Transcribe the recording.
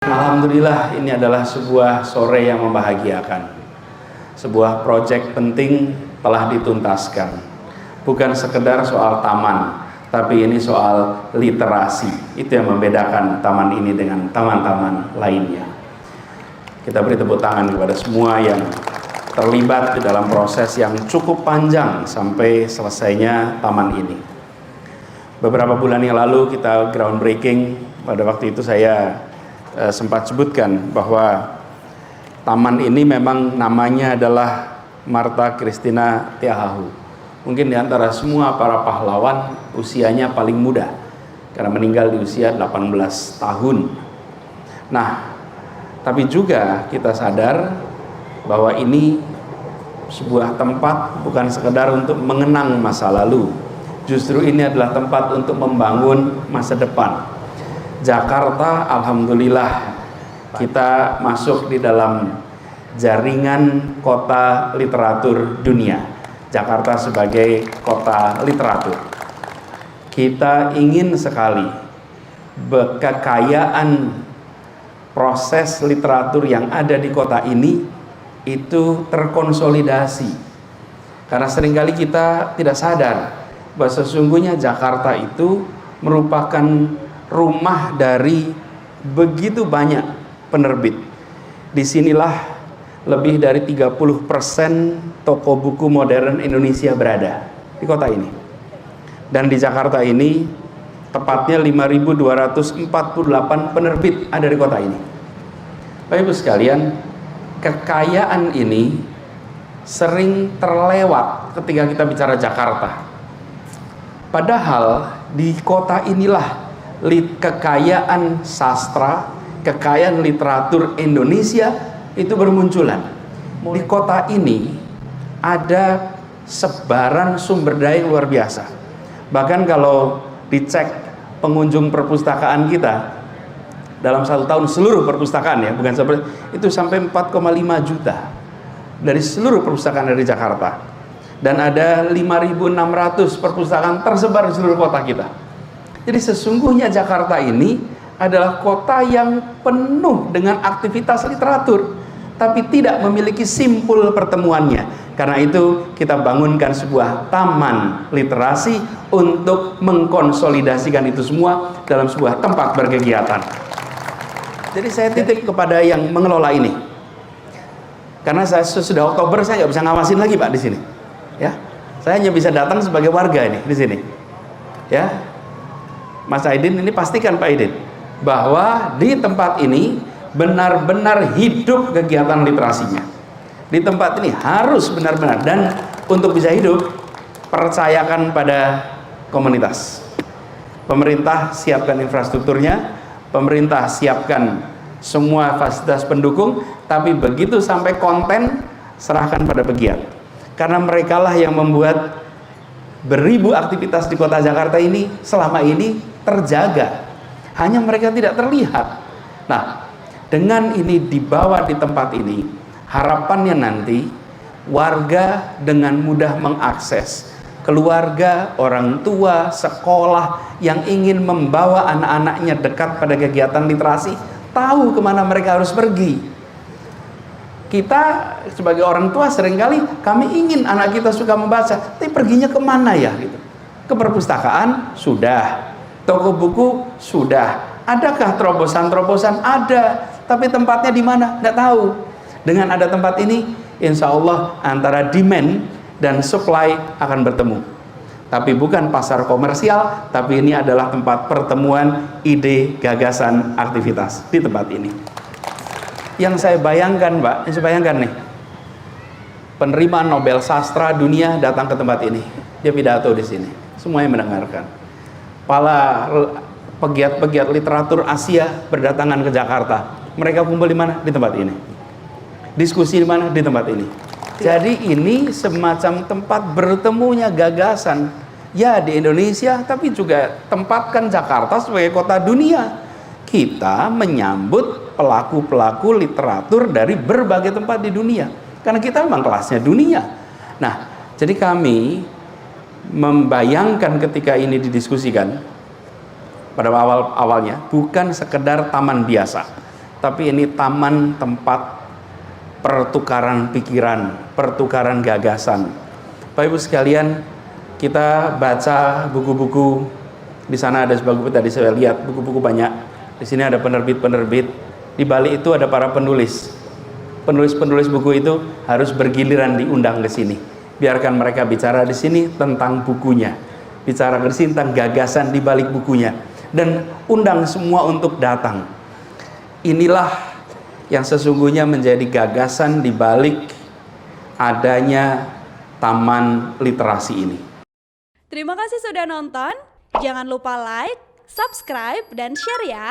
Alhamdulillah, ini adalah sebuah sore yang membahagiakan. Sebuah proyek penting telah dituntaskan. Bukan sekedar soal taman, tapi ini soal literasi. Itu yang membedakan taman ini dengan taman-taman lainnya. Kita beri tepuk tangan kepada semua yang terlibat di dalam proses yang cukup panjang sampai selesainya taman ini. Beberapa bulan yang lalu kita groundbreaking. Pada waktu itu saya sempat sebutkan bahwa taman ini memang namanya adalah Martha Christina Tiahahu. Mungkin di antara semua para pahlawan usianya paling muda, karena meninggal di usia 18 tahun. Nah, tapi juga kita sadar bahwa ini sebuah tempat bukan sekedar untuk mengenang masa lalu. Justru ini adalah tempat untuk membangun masa depan. Jakarta, alhamdulillah, kita masuk di dalam jaringan kota literatur dunia. Jakarta sebagai kota literatur. Kita ingin sekali kekayaan proses literatur yang ada di kota ini itu terkonsolidasi. Karena seringkali kita tidak sadar bahwa sesungguhnya Jakarta itu merupakan rumah dari begitu banyak penerbit. Disinilah lebih dari 30% toko buku modern Indonesia berada di kota ini. Dan di Jakarta ini tepatnya 5.248 penerbit ada di kota ini. Bapak Ibu sekalian, kekayaan ini sering terlewat ketika kita bicara Jakarta. Padahal di kota inilah kekayaan sastra, kekayaan literatur Indonesia itu bermunculan. Di kota ini ada sebaran sumber daya yang luar biasa. Bahkan kalau dicek pengunjung perpustakaan kita dalam 1 tahun, seluruh perpustakaan ya, bukan seperti itu, sampai 4,5 juta dari seluruh perpustakaan dari Jakarta. Dan ada 5.600 perpustakaan tersebar di seluruh kota kita. Jadi sesungguhnya Jakarta ini adalah kota yang penuh dengan aktivitas literatur, tapi tidak memiliki simpul pertemuannya. Karena itu kita bangunkan sebuah taman literasi untuk mengkonsolidasikan itu semua dalam sebuah tempat berkegiatan. Jadi saya titip kepada yang mengelola ini. Karena saya sudah Oktober saya nggak bisa ngawasin lagi Pak di sini. Ya, saya hanya bisa datang sebagai warga ini di sini. Ya. Mas Aidin, ini pastikan Pak Aidin bahwa di tempat ini benar-benar hidup kegiatan literasinya. Di tempat ini harus benar-benar, dan untuk bisa hidup percayakan pada komunitas. Pemerintah siapkan infrastrukturnya, pemerintah siapkan semua fasilitas pendukung, tapi begitu sampai konten serahkan pada pegiat. Karena merekalah yang membuat beribu aktivitas di kota Jakarta ini selama ini terjaga, hanya mereka tidak terlihat. Nah, dengan ini dibawa di tempat ini, harapannya nanti warga dengan mudah mengakses, keluarga, orang tua, sekolah yang ingin membawa anak-anaknya dekat pada kegiatan literasi, tahu kemana mereka harus pergi. Kita sebagai orang tua seringkali kami ingin anak kita suka membaca, tapi perginya kemana ya? Gitu. Ke perpustakaan sudah, toko buku sudah. Adakah terobosan-terobosan? Ada, tapi tempatnya di mana? Nggak tahu. Dengan ada tempat ini, insya Allah antara demand dan supply akan bertemu. Tapi bukan pasar komersial, tapi ini adalah tempat pertemuan ide, gagasan, aktivitas di tempat ini. Yang saya bayangkan, Pak, yang saya bayangkan nih, penerima Nobel Sastra dunia datang ke tempat ini, dia pidato di sini, semuanya mendengarkan. Para pegiat-pegiat literatur Asia berdatangan ke Jakarta, mereka kumpul di mana? Di tempat ini. Diskusi di mana? Di tempat ini. Jadi ini semacam tempat bertemunya gagasan, ya di Indonesia, tapi juga tempatkan Jakarta sebagai kota dunia. Kita menyambut pelaku-pelaku literatur dari berbagai tempat di dunia, karena kita memang kelasnya dunia. Nah, jadi kami membayangkan ketika ini didiskusikan pada awalnya bukan sekedar taman biasa, tapi ini taman tempat pertukaran pikiran, pertukaran gagasan. Bapak Ibu sekalian, kita baca buku-buku. Di sana ada sebuah buku, tadi saya lihat buku-buku banyak. Di sini ada penerbit-penerbit. Di balik itu ada para penulis. Penulis-penulis buku itu harus bergiliran diundang ke sini. Biarkan mereka bicara di sini tentang bukunya, bicara di sini tentang gagasan di balik bukunya, dan undang semua untuk datang. Inilah yang sesungguhnya menjadi gagasan di balik adanya Taman Literasi ini. Terima kasih sudah nonton. Jangan lupa like, subscribe, dan share ya.